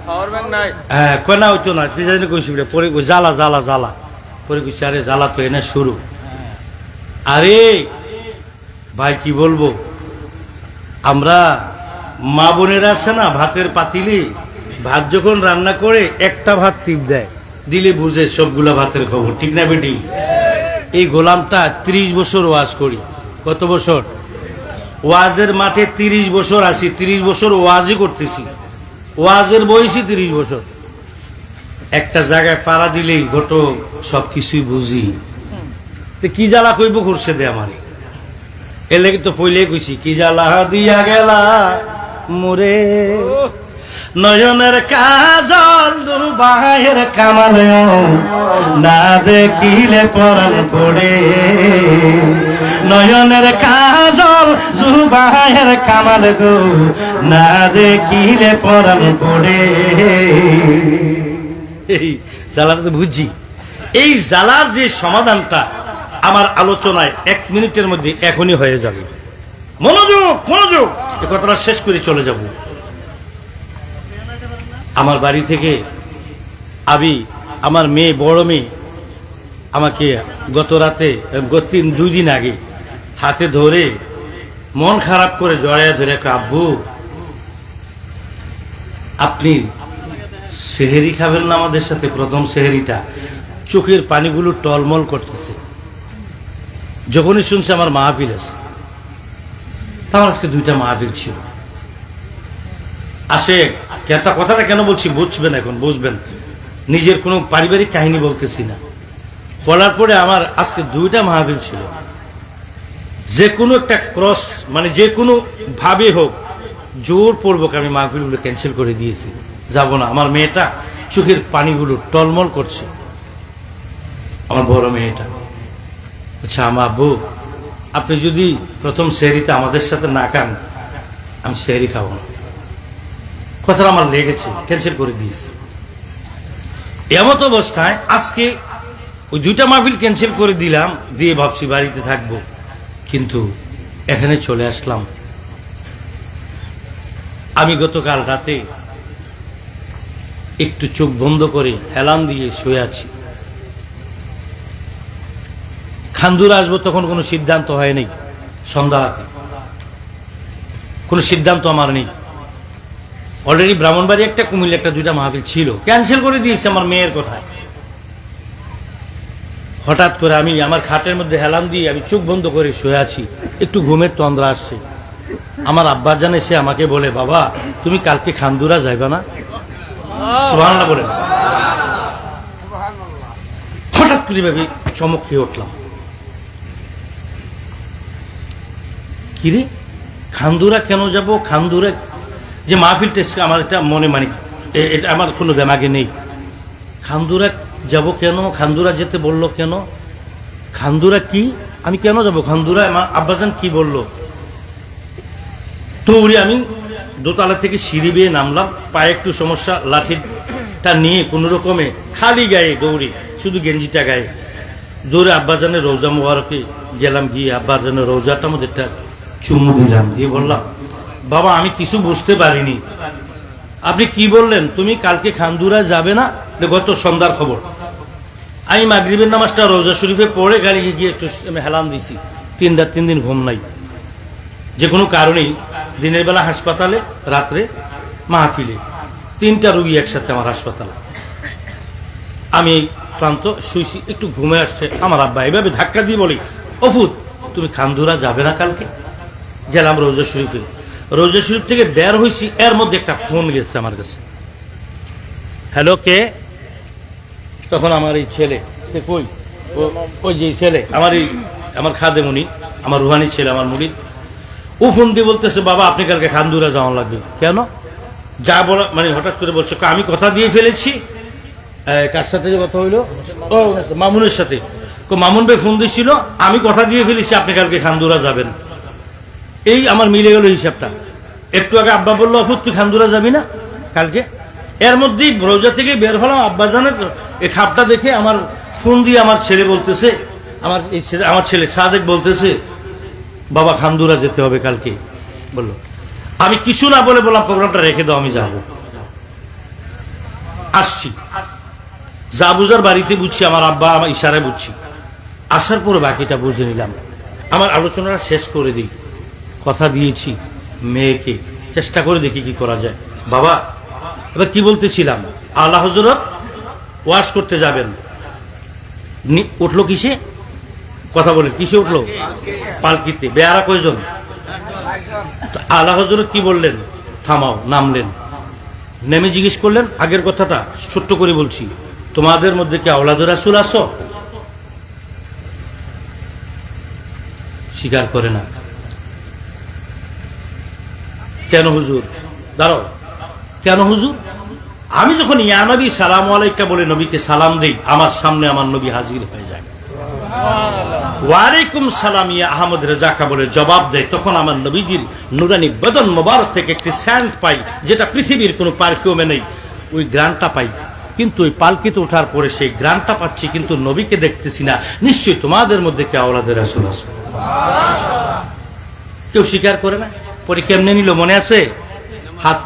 Power bank নাই। হ্যাঁ কয় না হইতো না জানি কইছি পরে জ্বালা জ্বালা জ্বালা পরে কইছি আরে জ্বালা তো এনে শুরু। আরে ভাই কি বলবো, আমরা মা বোনেরা আছে না ভাতের পাতিলে ভাত যখন রান্না করে একটা ভাত টিপ দেয় দিলে বুঝে সবগুলা ভাতের খবর, ঠিক না বেটি? এই গোলামটা 30 বছর ওয়াজ করি। কত বছর ওয়াজের মাঠে? 30 বছর আছি, 30 বছর ওয়াজই করতেছি, ওয়াজের বয়সী 30 বছর। একটা জায়গায় পাড়া দিলেই ঘটক সবকিছুই বুঝি। তো কি জ্বালা কইব করছে দে আমারে, এলে তো পইলে কইছি কি জ্বালা দিয়া গেলা মোরে, নয়নের কাজল দুর্বাহের কামাল না দেখিলে পরাণ পড়ে, নয়নের কাজল দুর্বাহের কামাল গো না দেখিলে পরাণ পড়ে। এই জ্বালাটা তো বুঝছি। এই জ্বালার যে সমাধানটা আমার আলোচনায় 1 মিনিটের মধ্যে এখনই হয়ে যাবে। মনোযোগ মনোযোগ, এ কথাটা শেষ করে চলে যাব। আমার বাড়ি থেকে আমি আমার মেয়ে, বড় মেয়ে আমাকে গত রাতে 2 দিন আগে হাতে ধরে মন খারাপ করে জড়াইয়া ধরে, আব্বু আপনি সেহেরি খাবেন না আমাদের সাথে? প্রথম সেহেরিটা। চোখের পানিগুলো টলমল করতেছে। যখনই শুনছে আমার মাহফিল আছে, তার আজকে 2টা মাহফিল ছিল। আসে কথাটা কেন বলছি বুঝবেন, এখন বুঝবেন। নিজের কোনো পারিবারিক কাহিনী বলতেছি না। বলার পরে আমার আজকে 2টা মাহফিল ছিল। যে কোনো একটা ক্রস মানে যে কোনো ভাবে হোক জোরপূর্বক আমি মাহফিলগুলো ক্যান্সেল করে দিয়েছি, যাব না। আমার মেয়েটা চোখের পানিগুলো টলমল করছে, আমার বড় মেয়েটা। আচ্ছা আমার আব্বু আপনি যদি প্রথম সেহরিতে আমাদের সাথে না খান আমি সেহরি খাবো না। কথাটা আমার লেগেছে, ক্যান্সেল করে দিয়েছি। এমত অবস্থায় আজকে ওই 2টা মাহফিল ক্যান্সেল করে দিলাম, দিয়ে ভাবছি বাড়িতে থাকবো, কিন্তু এখানে চলে আসলাম। আমি গতকাল রাতে একটু চোখ বন্ধ করে হেলান দিয়ে শুয়ে আছি। খান্দুরা আসবো তখন কোনো সিদ্ধান্ত হয়নি, সন্ধ্যা রাতে কোনো সিদ্ধান্ত আমার নেই। অলরেডি ব্রাহ্মণবাড়ি একটা, কুমিল্লা একটা, 2টা মাহফিল ছিল, ক্যান্সেল করে দিয়েছে আমার মেয়ের কথায়। হঠাৎ করে আমি আমার খাটের মধ্যে হেলান দিয়ে আমি চোখ বন্ধ করে শুয়ে আছি, একটু ঘুমের তন্দ্রা আসছে। আমার আব্বাজান এসে আমাকে বলে, বাবা তুমি কালকে খান্দুরা যাইবা না? সুবহানাল্লাহ বলে। হঠাৎ করে ভাবি চমক খেয়ে উঠলাম, কিরে খান্দুরা কেন যাব? খান্দুরা যে মাহফিলটা আমার এটা মনে মানে এটা আমার কোনো দেমাগে নেই। খান্দুরা যাব কেন? খান্দুরা যেতে বললো কেন? খান্দুরা কি? আমি কেন যাব খান্দুরা? আমার আব্বাজান কি বললো? দৌড়ে আমি দোতলা থেকে সিঁড়ি বেয়ে নামলাম, পায়ে একটু সমস্যা, লাঠিটা নিয়ে কোনো রকমে খালি গায়ে দৌড়ে, শুধু গেঞ্জিটা গায়ে দৌড়ে আব্বাজানের রোজা মোবারকে গেলাম। গিয়ে আব্বাজানের রোজাটার মধ্যে একটা চুমু দিলাম, দিয়ে বললাম, বাবা আমি কিছু বুঝতে পারিনি, আপনি কি বললেন? তুমি কালকে খান্দুরা যাবে না? গত সন্ধ্যার খবর। আমি মাগরিবের নামাজটা রোজা শরীফে পড়ে গাড়ি গিয়ে একটু আমি হেলান দিয়েছি। 3 দিন ঘুম নাই, যে কোনো কারণেই। দিনের বেলা হাসপাতালে, রাত্রে মাহফিলে, 3টা রোগী একসাথে আমার হাসপাতালে। আমি ক্লান্ত শুইছি, একটু ঘুমে আসছে। আমার আব্বা এভাবে ধাক্কা দিয়ে বলি, অফুত তুমি খান্দুরা যাবে না কালকে? গেলাম রোজা শরীফে। রোজা শরীফ থেকে বের হয়েছি, এর মধ্যে একটা ফোন গেছে আমার কাছে। হ্যালো, কে? তখন আমার এই ছেলে, কই ওই যে ছেলে আমার খাদেমুনি, আমার রুহানি ছেলে, আমার মুরিদ, ও ফোন দিয়ে বলতেছে, বাবা আপনি কালকে খান্দুরা যাওয়া লাগবে। কেন? যা বলা মানে হঠাৎ করে বলছে, আমি কথা দিয়ে ফেলেছি। কার সাথে যে কথা হইলো? ও মামুনের সাথে। মামুন ভাই ফোন দিয়েছিল, আমি কথা দিয়ে ফেলেছি আপনি কালকে খান্দুরা যাবেন। এই আমার মিলে গেল হিসাবটা। একটু আগে আব্বা বললো, অফুত তুই খান্দুরা যাবি না কালকে? এর মধ্যেই রোজা থেকে বের হলাম, আব্বাজানের এই খাপটা দেখে আমার ফোন দিয়ে আমার ছেলে বলতেছে, আমার ছেলে সাদেক বলতেছে, বাবা খান্দুরা যেতে হবে কালকে। বললো, আমি কিছু না বলে বললাম প্রোগ্রামটা রেখে দাও, আমি যাবো। আসছি, যা বুঝার বাড়িতে বুঝছি, আমার আব্বা আমার ইশারায় বুঝছি। আসার পরে বাকিটা বুঝে নিলাম। আমার আলোচনাটা শেষ করে দিই। কথা দিয়েছি মেয়েকে, চেষ্টা করে দেখি কি করা যায়। বাবা এবার কি বলতেছিলাম, আল্লাহ হযরত ওয়াজ করতে যাবেন, উঠলো কিসে? কথা বলেন, কিসে উঠলো? পালকিতে। বেয়ারা কয়জন? আল্লাহ হযরত কি বললেন? থামাও। নামলেন, নেমে জিজ্ঞেস করলেন আগের কথাটা ছোট্ট করে বলছি, তোমাদের মধ্যে কি আওলাদুর রাসূল আছো? স্বীকার করে না। কেন হুজুর? দাঁড়াও, কেন হুজুর? আমি যখন ইয়া নবী সালাম আলাইকা বলে নবীকে সালাম দেই, আমার সামনে আমার নবী হাজির হয়ে যায়। ওয়ালাইকুম সালাম ইয়া আহমদ রেজাকা বলে জবাব দেয়, তখন আমার নবীজির নুরানি বদন মোবারক থেকে একটি সেন্ট পাই, যেটা পৃথিবীর কোনো পারফিউমে নেই। ওই গ্রানটা পাই, কিন্তু ওই পালকিতে ওঠার পরে সেই গ্রানটা পাচ্ছি, কিন্তু নবীকে দেখতেছি না। নিশ্চয়ই তোমাদের মধ্যে কে আওলাদে রাসূল আছে? কেউ স্বীকার করে না। পরে কেমনে নিল মনে আছে? হাত